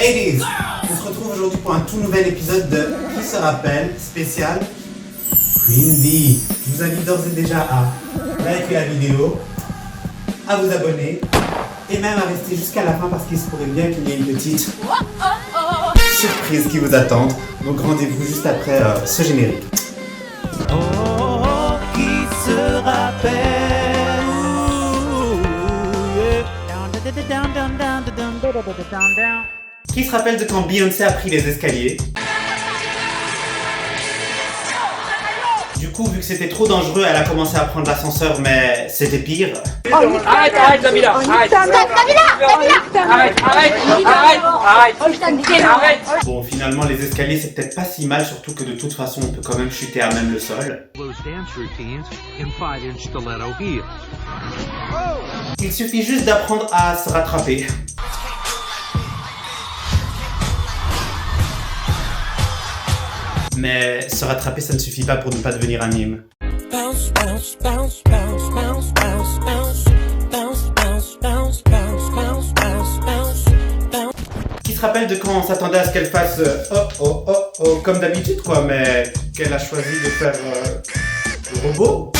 Ladies, on se retrouve aujourd'hui pour un tout nouvel épisode de Qui se rappelle spécial Queen Bee. Je vous invite d'ores et déjà à liker la vidéo, à vous abonner et même à rester jusqu'à la fin parce qu'il se pourrait bien qu'il y ait une petite surprise qui vous attend. Donc rendez-vous juste après ce générique. Oh, qui se rappelle? Qui se rappelle de quand Beyoncé a pris les escaliers? Du coup, vu que c'était trop dangereux, elle a commencé à prendre l'ascenseur, mais c'était pire. Arrête, Nabila! Arrête! Bon, finalement, les escaliers, c'est peut-être pas si mal, surtout que de toute façon, on peut quand même chuter à même le sol. Il suffit juste d'apprendre à se rattraper. Mais se rattraper, ça ne suffit pas pour ne pas devenir un mime. Qui se rappelle de quand on s'attendait à ce qu'elle fasse oh comme d'habitude quoi, mais qu'elle a choisi de faire le robot?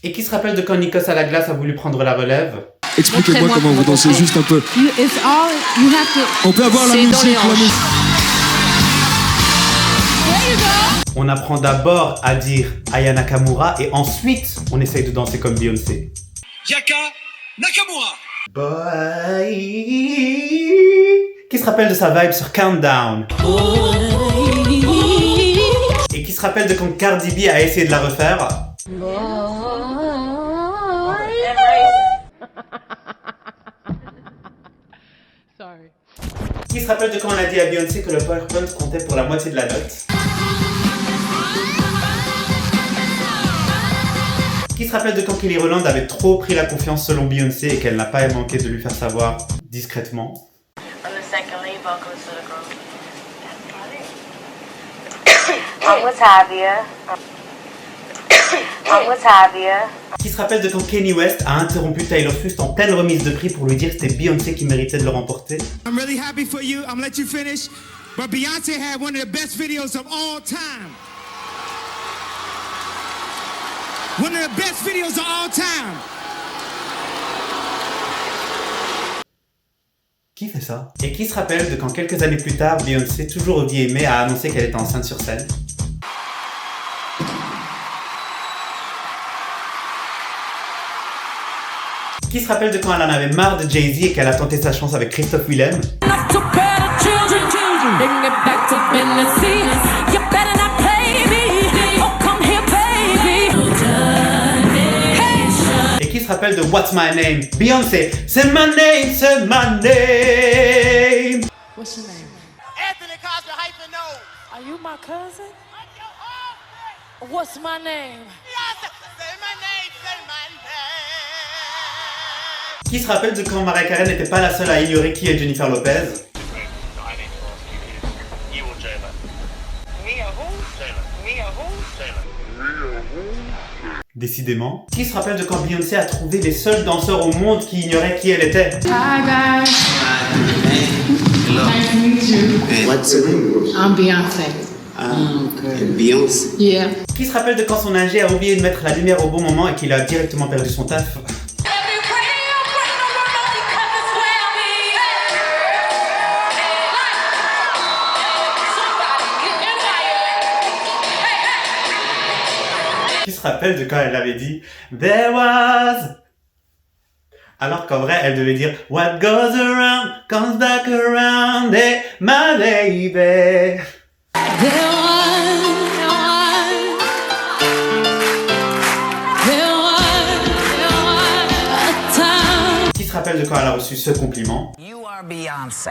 Et qui se rappelle de quand Nikos à la glace a voulu prendre la relève? Expliquez-moi comment vous dansez juste un peu. On peut avoir la musique, On apprend d'abord à dire Aya Nakamura et ensuite on essaye de danser comme Beyoncé. Yaka Nakamura. Boy. Qui se rappelle de sa vibe sur Countdown? Et qui se rappelle de quand Cardi B a essayé de la refaire? Qui se rappelle de quand on a dit à Beyoncé que le PowerPoint comptait pour la moitié de la note? Qui se rappelle de quand Kelly Rowland avait trop pris la confiance selon Beyoncé et qu'elle n'a pas manqué de lui faire savoir discrètement? Qui se rappelle de quand Kanye West a interrompu Taylor Swift en pleine remise de prix pour lui dire que c'était Beyoncé qui méritait de le remporter? I'm really happy for you. I'm gonna let you finish. But Beyoncé had one of the best videos of all time. One of the best videos of all time. Qui fait ça? Et qui se rappelle de quand quelques années plus tard, Beyoncé, toujours au aimé, a annoncé qu'elle était enceinte sur scène? Qui se rappelle de quand elle en avait marre de Jay-Z et qu'elle a tenté sa chance avec Christophe Willem? Et qui se rappelle de What's My Name? Beyoncé, c'est my name, c'est my name. What's your name? Anthony Costa hyphen no. Are you my cousin? What's my name? Yes, say my name, say my name. Qui se rappelle de quand Mariah Carey n'était pas la seule à ignorer qui est Jennifer Lopez? Décidément. Qui se rappelle de quand Beyoncé a trouvé les seuls danseurs au monde qui ignoraient qui elle était? Hi guys. Hello. Nice to meet you. What's your name? I'm Beyoncé. Okay. Beyoncé. Yeah. Qui se rappelle de quand son ingé a oublié de mettre la lumière au bon moment et qu'il a directement perdu son taf? Qui se rappelle de quand elle avait dit There was, alors qu'en vrai elle devait dire What goes around comes back around, hey, my baby. Qui se rappelle de quand elle a reçu ce compliment? You are Beyoncé.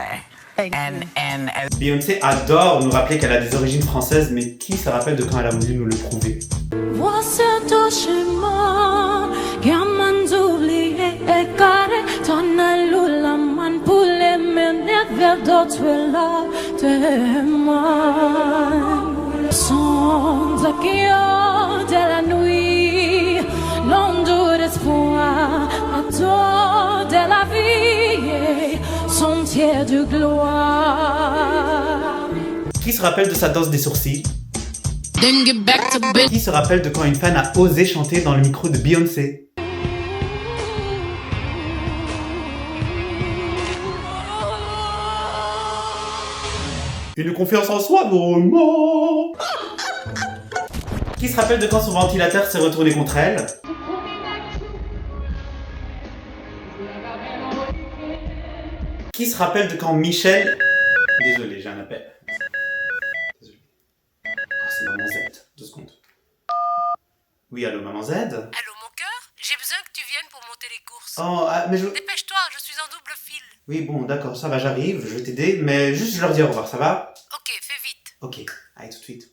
Beyoncé adore nous rappeler qu'elle a des origines françaises, mais qui se rappelle de quand elle a voulu nous le prouver? Songs de la nuit, l'onde espoir, adore de la vie, sentier de gloire. Qui se rappelle de sa danse des sourcils? Qui se rappelle de quand une fan a osé chanter dans le micro de Beyoncé? Une confiance en soi, vraiment. Qui se rappelle de quand son ventilateur s'est retourné contre elle? Qui se rappelle de quand Michel... Désolé, j'ai un appel. Désolé. Oh, c'est Maman Z. 2 secondes. Oui, allô, Maman Z? Allô, mon cœur? J'ai besoin que tu viennes pour monter les courses. Oh, mais je... Dépêche-toi, je suis en double fil. Oui, bon, d'accord, ça va, j'arrive, je vais t'aider, mais juste je leur dis au revoir, ça va? Ok, fais vite. Ok, allez, tout de suite.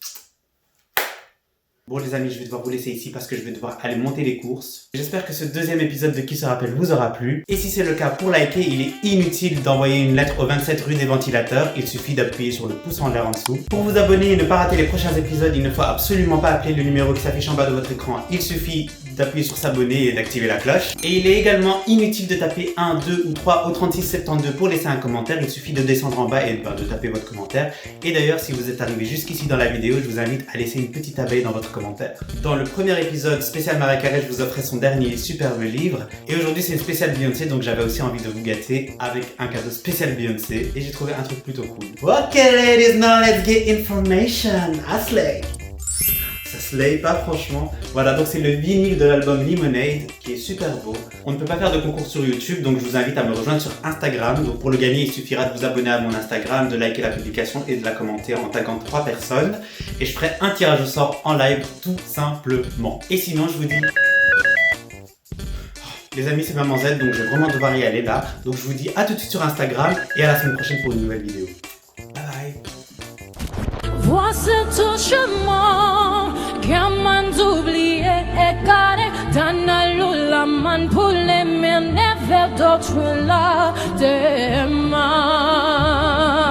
Bon les amis, je vais devoir vous laisser ici parce que je vais devoir aller monter les courses. J'espère que ce deuxième épisode de Qui se rappelle vous aura plu. Et si c'est le cas, pour liker, il est inutile d'envoyer une lettre au 27 rue des Ventilateurs. Il suffit d'appuyer sur le pouce en l'air en dessous. Pour vous abonner et ne pas rater les prochains épisodes, il ne faut absolument pas appeler le numéro qui s'affiche en bas de votre écran. Il suffit d'appuyer sur s'abonner et d'activer la cloche. Et il est également inutile de taper 1, 2 ou 3 au 3672 pour laisser un commentaire. Il suffit de descendre en bas et de taper votre commentaire. Et d'ailleurs, si vous êtes arrivé jusqu'ici dans la vidéo, je vous invite à laisser une petite abeille dans votre commentaire. Dans le premier épisode spécial Mariah Carey, je vous offrais son dernier superbe livre. Et aujourd'hui, c'est une spéciale Beyoncé, donc j'avais aussi envie de vous gâter avec un cadeau spécial Beyoncé. Et j'ai trouvé un truc plutôt cool. Ok ladies, now let's get information. Asley. Ça slay pas franchement. Voilà, donc c'est le vinyle de l'album Lemonade qui est super beau. On ne peut pas faire de concours sur YouTube, donc je vous invite à me rejoindre sur Instagram. Donc pour le gagner, il suffira de vous abonner à mon Instagram, de liker la publication et de la commenter en taguant 3 personnes. Et je ferai un tirage au sort en live tout simplement. Et sinon, je vous dis... Les amis, c'est Maman Z, donc je vais vraiment devoir y aller là. Donc je vous dis à tout de suite sur Instagram et à la semaine prochaine pour une nouvelle vidéo. Bye bye. Voici ton chemin, gamin d'oublier, égaré, dans la main pour les mains, vers d'autres là, des mains.